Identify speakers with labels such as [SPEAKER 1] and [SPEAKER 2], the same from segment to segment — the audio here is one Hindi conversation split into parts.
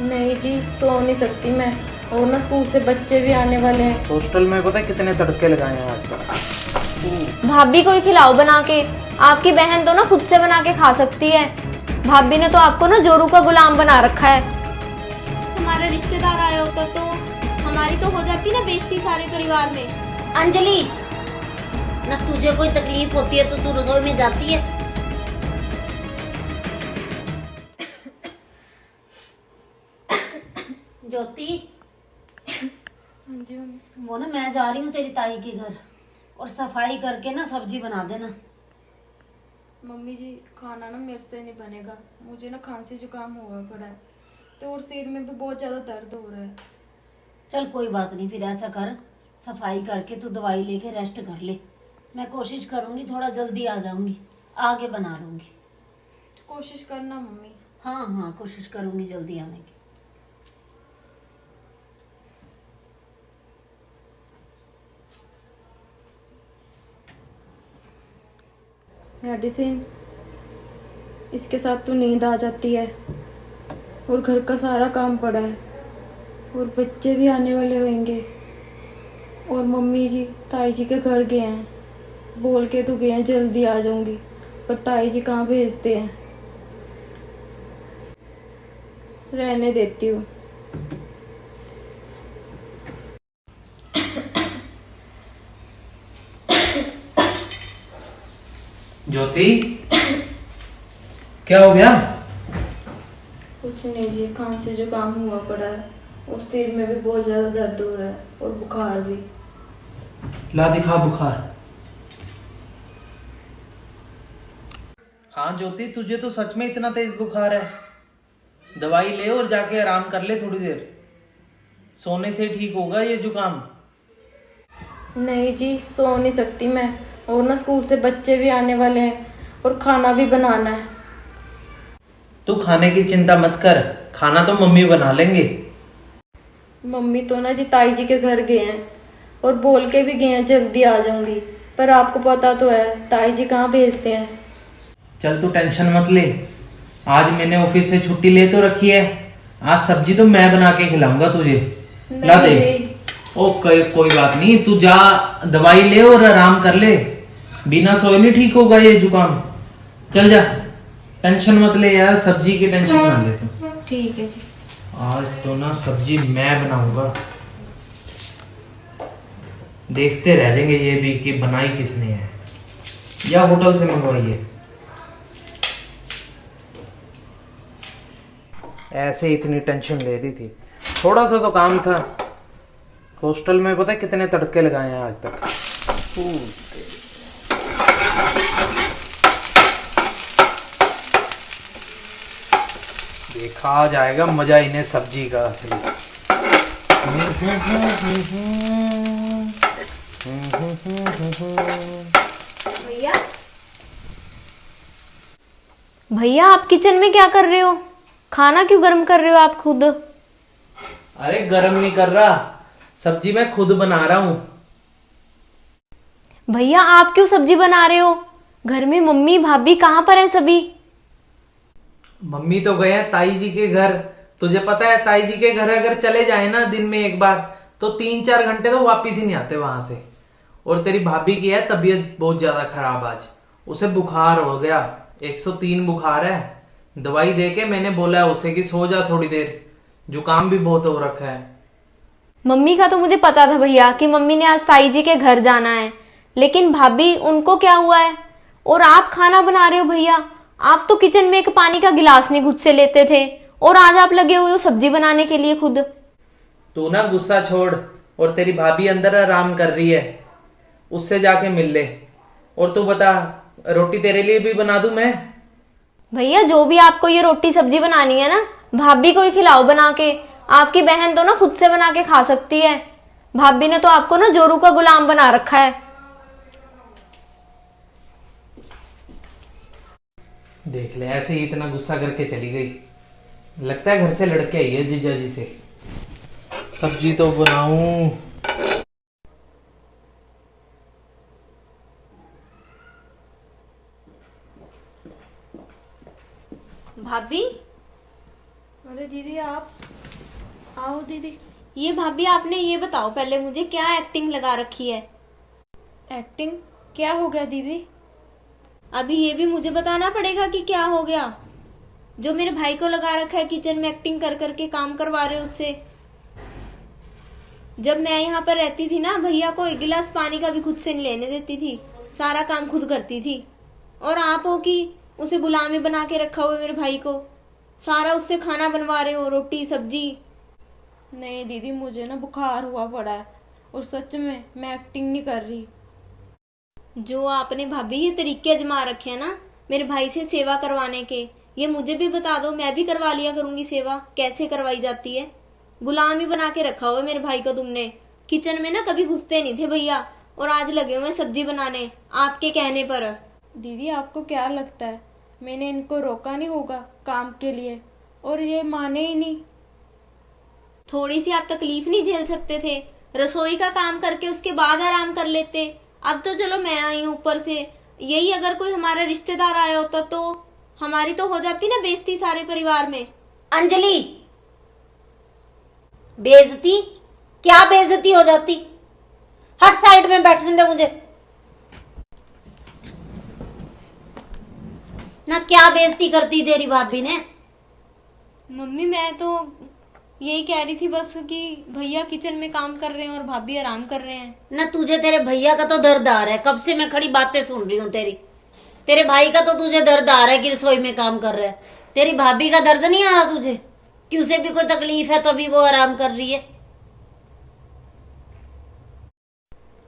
[SPEAKER 1] नहीं जी, सो नहीं सकती मैं। और ना स्कूल से बच्चे भी आने वाले हैं।
[SPEAKER 2] हॉस्टल में पता है कितने तड़के लगाए हैं आज तक।
[SPEAKER 3] भाभी को ही खिलाओ बना के। आपकी बहन तो ना खुद से बना के खा सकती है। भाभी ने तो आपको ना जोरू का गुलाम बना रखा है। हमारा रिश्तेदार आया होता तो हमारी तो हो जाती ना बेइज्जती सारे परिवार में।
[SPEAKER 4] अंजलि, ना तुझे कोई तकलीफ होती है तो तू रसोई में जाती है? ज्योति,
[SPEAKER 1] जी मम्मी।
[SPEAKER 4] वो ना मैं जा रही हूँ तेरी ताई के घर, और सफाई करके ना सब्जी बना देना।
[SPEAKER 1] मम्मी जी, खाना ना मेरे से नहीं बनेगा। मुझे ना खांसी जुकाम हुआ पड़ा है, तो और सिर में भी बहुत ज़्यादा दर्द हो रहा है।
[SPEAKER 4] चल कोई बात नहीं, फिर ऐसा कर, सफाई करके तू दवाई लेके रेस्ट कर ले। मैं कोशिश करूंगी थोड़ा जल्दी आ जाऊंगी, आगे बना लूंगी।
[SPEAKER 1] कोशिश करना मम्मी।
[SPEAKER 4] हाँ हाँ, कोशिश करूंगी जल्दी आने की।
[SPEAKER 1] मेडिसिन, इसके साथ तो नींद आ जाती है, और घर का सारा काम पड़ा है, और बच्चे भी आने वाले होंगे। और मम्मी जी ताई जी के घर गए हैं, बोल के तो गए हैं जल्दी आ जाऊंगी, पर ताई जी कहाँ भेजते हैं। रहने देती हूँ।
[SPEAKER 2] ज्योति, क्या हो गया?
[SPEAKER 1] कुछ नहीं जी, खांसी जुकाम हुआ पड़ा है, और सिर में भी बहुत ज़्यादा दर्द हो रहा है, और बुखार भी।
[SPEAKER 2] ला दिखा बुखार। हाँ ज्योति, तुझे तो सच में इतना तेज बुखार है? दवाई ले और जाके आराम कर ले थोड़ी देर। सोने से ठीक होगा ये जुकाम।
[SPEAKER 1] नहीं जी, सो नहीं सकती मैं। और ना स्कूल से बच्चे भी आने वाले हैं, और खाना भी बनाना है।
[SPEAKER 2] तू खाने की चिंता मत कर, खाना तो मम्मी बना लेंगे।
[SPEAKER 1] मम्मी तो ना जी ताई जी के घर गए हैं, और बोल के भी गए हैं जल्दी आ जाऊंगी, पर आपको पता तो है ताई जी कहाँ भेजते हैं।
[SPEAKER 2] चल तू टेंशन मत ले, आज मैंने ऑफिस से छुट्टी ले तो रखी है। आज सब्जी तो मैं बना के खिलाऊंगा तुझे। ला
[SPEAKER 1] नहीं
[SPEAKER 2] दे।
[SPEAKER 1] जी।
[SPEAKER 2] ओ कोई बात नहीं, तू जा दवाई ले और आराम कर ले। बिना सोए नहीं ठीक होगा ये जुकाम। चल जा, टेंशन मत ले यार, सब्जी की टेंशन ना ले तू।
[SPEAKER 1] ठीक है जी।
[SPEAKER 2] आज तो ना सब्जी मैं बनाऊंगा। देखते रह जाएंगे ये भी कि बनाई किसने है, या होटल से मंगवाई है। ऐसे इतनी टेंशन ले दी थी, थोड़ा सा तो काम था। हॉस्टल में पता है कितने तड़के लगाए हैं आज तक। देखा जाएगा मजा इन्हें सब्जी का असली।
[SPEAKER 3] भैया, भैया आप किचन में क्या कर रहे हो? खाना क्यों गर्म कर रहे हो आप खुद?
[SPEAKER 2] अरे गरम नहीं कर रहा, सब्जी मैं खुद बना रहा हूँ।
[SPEAKER 3] भैया आप क्यों सब्जी बना रहे हो? घर में मम्मी भाभी कहाँ पर हैं सभी?
[SPEAKER 2] मम्मी तो गए हैं ताई जी के घर। तुझे पता है ताई जी के घर अगर चले जाए ना दिन में एक बार, तो 3-4 घंटे तो वापिस ही नहीं आते वहां से। और तेरी भाभी की है तबीयत बहुत ज्यादा खराब आज, उसे बुखार हो गया, 103 बुखार है। दवाई दे के मैंने बोला है उसे कि सो जा थोड़ी देर, जुकाम भी बहुत हो रखा है।
[SPEAKER 3] मम्मी का तो मुझे पता था भैया कि मम्मी ने आज ताई जी के घर जाना है, लेकिन भाभी उनको क्या हुआ है? और आप खाना बना रहे हो भैया? आप तो किचन में एक पानी का गिलास नहीं घुट से लेते थे, और आज आप लगे हुए हो सब्जी बनाने के लिए खुद।
[SPEAKER 2] तू ना गुस्सा छोड़, और तेरी भाभी अंदर आराम कर रही है, उससे जाके मिल ले। और तू बता, रोटी तेरे लिए भी बना दूं मैं?
[SPEAKER 3] भैया जो भी आपको ये रोटी सब्जी बनानी है ना, भाभी को ही खिलाओ बना के। आपकी बहन तो ना खुद से बना के खा सकती है। भाभी ने तो आपको ना जोरू का गुलाम बना रखा है।
[SPEAKER 2] देख ले, ऐसे ही इतना गुस्सा करके चली गई। लगता है घर से लड़के आई है जीजा जी से। सब्जी तो बनाऊं।
[SPEAKER 3] भाभी,
[SPEAKER 1] अरे दीदी आप। आओ दीदी।
[SPEAKER 3] ये भाभी आपने ये बताओ पहले मुझे, क्या एक्टिंग लगा रखी है?
[SPEAKER 1] एक्टिंग? क्या हो गया दीदी?
[SPEAKER 3] अभी ये भी मुझे बताना पड़ेगा कि क्या हो गया। जो मेरे भाई को लगा रखा है किचन में एक्टिंग कर करके काम करवा रहे हो उससे। जब मैं यहाँ पर रहती थी ना, भैया को एक गिलास पानी का भी खुद से नहीं लेने देती थी, सारा काम खुद करती थी। और आप हो कि उसे गुलामी बना के रखा हुआ है मेरे भाई को, सारा उससे खाना बनवा रहे हो, रोटी सब्जी।
[SPEAKER 1] नहीं दीदी, मुझे ना बुखार हुआ पड़ा है और सच में मैं एक्टिंग नहीं कर रही।
[SPEAKER 3] जो आपने भाभी ये तरीके आजमा रखे हैं ना मेरे भाई से सेवा करवाने के, ये मुझे भी बता दो, मैं भी करवा लिया करूंगी सेवा। कैसे करवाई जाती है? गुलाम ही बना के रखा हुआ है मेरे भाई को तुमने। किचन में ना कभी घुसते नहीं थे भैया, और आज लगे हुए सब्जी बनाने आपके कहने पर।
[SPEAKER 1] दीदी आपको क्या लगता है मैंने इनको रोका नहीं होगा काम के लिए, और ये माने ही नहीं।
[SPEAKER 3] थोड़ी सी आप तकलीफ नहीं झेल सकते थे? रसोई का काम करके उसके बाद आराम कर लेते। अब तो चलो मैं आई हूँ ऊपर से, यही अगर कोई हमारा रिश्तेदार आया होता तो हमारी तो हो जाती ना बेइज्जती सारे परिवार में।
[SPEAKER 4] अंजलि, बेइज्जती? क्या बेइज्जती हो जाती? हट, साइड में बैठने दे मुझे ना। क्या बेइज्जती करती तेरी भाभी ने?
[SPEAKER 3] मम्मी मैं तो यही कह रही थी बस कि भैया किचन में काम कर रहे हैं और भाभी आराम कर रहे हैं।
[SPEAKER 4] ना तुझे तेरे भैया का तो दर्द आ रहा है, कब से मैं खड़ी बातें सुन रही हूँ तेरी। तेरे भाई का तो तुझे दर्द आ रहा है कि रसोई में काम कर रहा है। तेरी भाभी का दर्द नहीं आ रहा तुझे कि उसे भी कोई तकलीफ है तभी वो आराम कर रही है?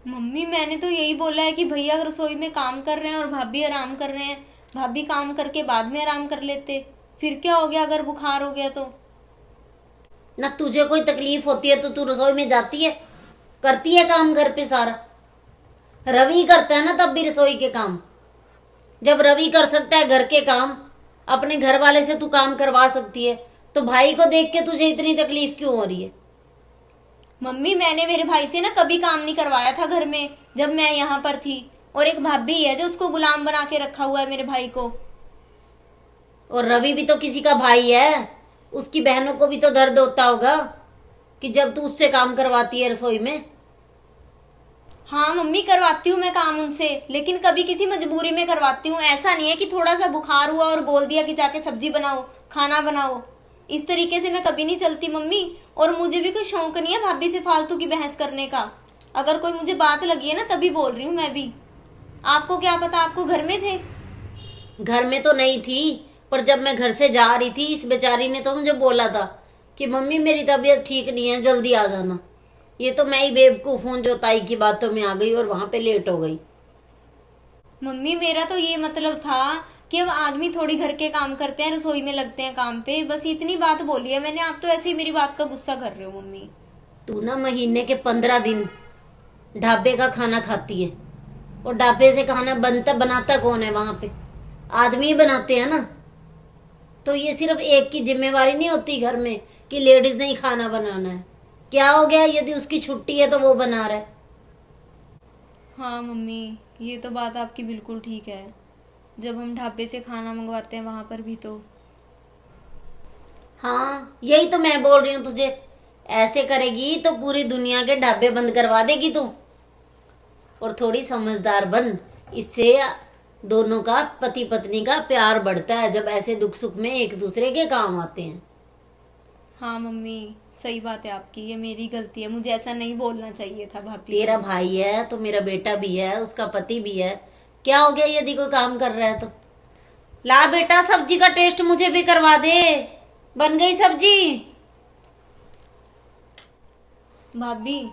[SPEAKER 3] मम्मी मैंने तो यही बोला है कि भैया रसोई में काम कर रहे हैं और भाभी आराम कर रहे हैं। भाभी काम करके बाद में आराम कर लेते, फिर क्या हो गया अगर बुखार हो गया तो?
[SPEAKER 4] ना तुझे कोई तकलीफ होती है तो तू रसोई में जाती है, करती है काम घर पे सारा। रवि करता है ना तब भी रसोई के काम। जब रवि कर सकता है घर के काम, अपने घर वाले से तू काम करवा सकती है, तो भाई को देख के तुझे इतनी तकलीफ क्यों हो रही है?
[SPEAKER 3] मम्मी मैंने मेरे भाई से ना कभी काम नहीं करवाया था घर में जब मैं यहाँ पर थी, और एक भाभी है जो उसको गुलाम बना के रखा हुआ है मेरे भाई को।
[SPEAKER 4] और रवि भी तो किसी का भाई है, उसकी बहनों को भी तो दर्द होता होगा कि जब तू उससे काम करवाती है रसोई में।
[SPEAKER 3] हाँ मम्मी करवाती हूँ मैं काम उनसे, लेकिन कभी किसी मजबूरी में करवाती हूँ। ऐसा नहीं है कि थोड़ा सा बुखार हुआ और बोल दिया कि जाके सब्जी बनाओ, खाना बनाओ। इस तरीके से मैं कभी नहीं चलती मम्मी। और मुझे भी कोई शौक नहीं है भाभी से फालतू की बहस करने का। अगर कोई मुझे बात लगी है ना तभी बोल रही हूँ मैं भी। आपको क्या पता, आपको घर में थे?
[SPEAKER 4] घर में तो नहीं थी, पर जब मैं घर से जा रही थी इस बेचारी ने तो मुझे बोला था कि मम्मी मेरी तबीयत ठीक नहीं है, जल्दी आ जाना। ये तो मैं ही बेवकूफ हूँ जो ताई की बातों में आ गई और वहां पे लेट हो गई।
[SPEAKER 3] मम्मी मेरा तो ये मतलब था कि अब आदमी थोड़ी घर के काम करते हैं, रसोई में लगते हैं काम पे, बस इतनी बात बोली है मैंने। आप तो ऐसे ही मेरी बात का गुस्सा कर रहे हो मम्मी।
[SPEAKER 4] तू ना महीने के 15 दिन ढाबे का खाना खाती है, और ढाबे से खाना बनता बनाता कौन है? वहां पे आदमी ही बनाते हैं ना। तो ये सिर्फ एक की जिम्मेवारी नहीं होती घर में कि लेडीज ने ही खाना बनाना है। क्या हो गया यदि उसकी छुट्टी है तो वो बना रहा है?
[SPEAKER 3] हाँ मम्मी ये तो बात आपकी बिल्कुल ठीक है। जब हम ढाबे से खाना मंगवाते हैं वहां पर भी तो।
[SPEAKER 4] हाँ यही तो मैं बोल रही हूँ तुझे। ऐसे करेगी तो पूरी दुनिया के ढाबे बंद करवा देगी तू। और थोड़ी समझदार बन, इससे दोनों का, पति पत्नी का प्यार बढ़ता है जब ऐसे दुख सुख में एक दूसरे के काम आते हैं।
[SPEAKER 3] हाँ मम्मी सही बात है आपकी, ये मेरी गलती है, मुझे ऐसा नहीं बोलना चाहिए था भाभी।
[SPEAKER 4] तेरा भाई है तो मेरा बेटा भी है, उसका पति भी है। क्या हो गया यदि कोई काम कर रहा है तो? ला बेटा सब्जी का टेस्ट मुझे भी करवा दे। बन गई सब्जी?
[SPEAKER 3] भाभी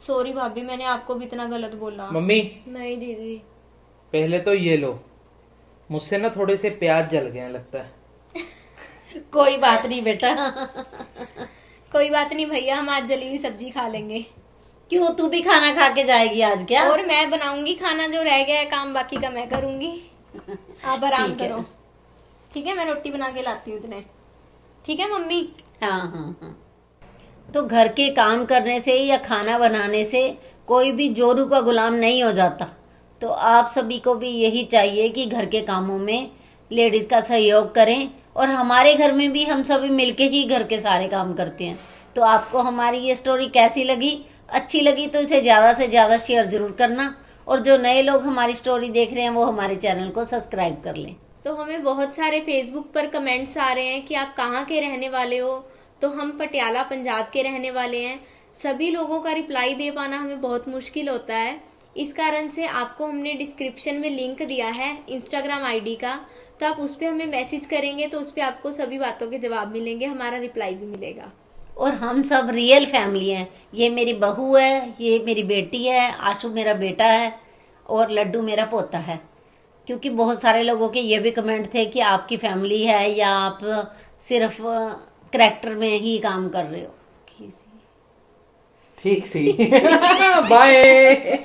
[SPEAKER 3] सॉरी भाभी, मैंने आपको भी इतना गलत बोला।
[SPEAKER 2] मम्मी
[SPEAKER 1] नहीं दीदी।
[SPEAKER 2] पहले तो ये लो, मुझसे ना थोड़े से प्याज जल गए हैं लगता है।
[SPEAKER 4] कोई बात नहीं बेटा।
[SPEAKER 3] कोई बात नहीं भैया, हम आज जली हुई सब्जी खा लेंगे।
[SPEAKER 4] क्यों, तू भी खाना खा के जाएगी आज क्या?
[SPEAKER 3] और मैं बनाऊंगी खाना, जो रह गया है काम बाकी का मैं करूंगी। आप आराम
[SPEAKER 4] ठीक है।
[SPEAKER 3] करो। ठीक है मैं रोटी बना के लाती हूँ इतने। ठीक है मम्मी?
[SPEAKER 4] हाँ हाँ हाँ। तो घर के काम करने से या खाना बनाने से कोई भी जोरू का गुलाम नहीं हो जाता। तो आप सभी को भी यही चाहिए कि घर के कामों में लेडीज का सहयोग करें और हमारे घर में भी हम सभी मिलके ही घर के सारे काम करते हैं। तो आपको हमारी ये स्टोरी कैसी लगी? अच्छी लगी तो इसे ज़्यादा से ज़्यादा शेयर जरूर करना, और जो नए लोग हमारी स्टोरी देख रहे हैं वो हमारे चैनल को सब्सक्राइब कर लें।
[SPEAKER 3] तो हमें बहुत सारे फेसबुक पर कमेंट्स आ रहे हैं कि आप कहाँ के रहने वाले हो, तो हम पटियाला पंजाब के रहने वाले हैं। सभी लोगों का रिप्लाई दे पाना हमें बहुत मुश्किल होता है, इस कारण से आपको हमने डिस्क्रिप्शन में लिंक दिया है इंस्टाग्राम आईडी का, तो आप उस पर हमें मैसेज करेंगे तो उस पर आपको सभी बातों के जवाब मिलेंगे, हमारा रिप्लाई भी मिलेगा।
[SPEAKER 4] और हम सब रियल फैमिली हैं। ये मेरी बहू है, ये मेरी बेटी है, आशु मेरा बेटा है और लड्डू मेरा पोता है। क्योंकि बहुत सारे लोगों के ये भी कमेंट थे कि आपकी फैमिली है या आप सिर्फ करैक्टर में ही काम कर रहे हो।
[SPEAKER 2] ठीक सी बाय।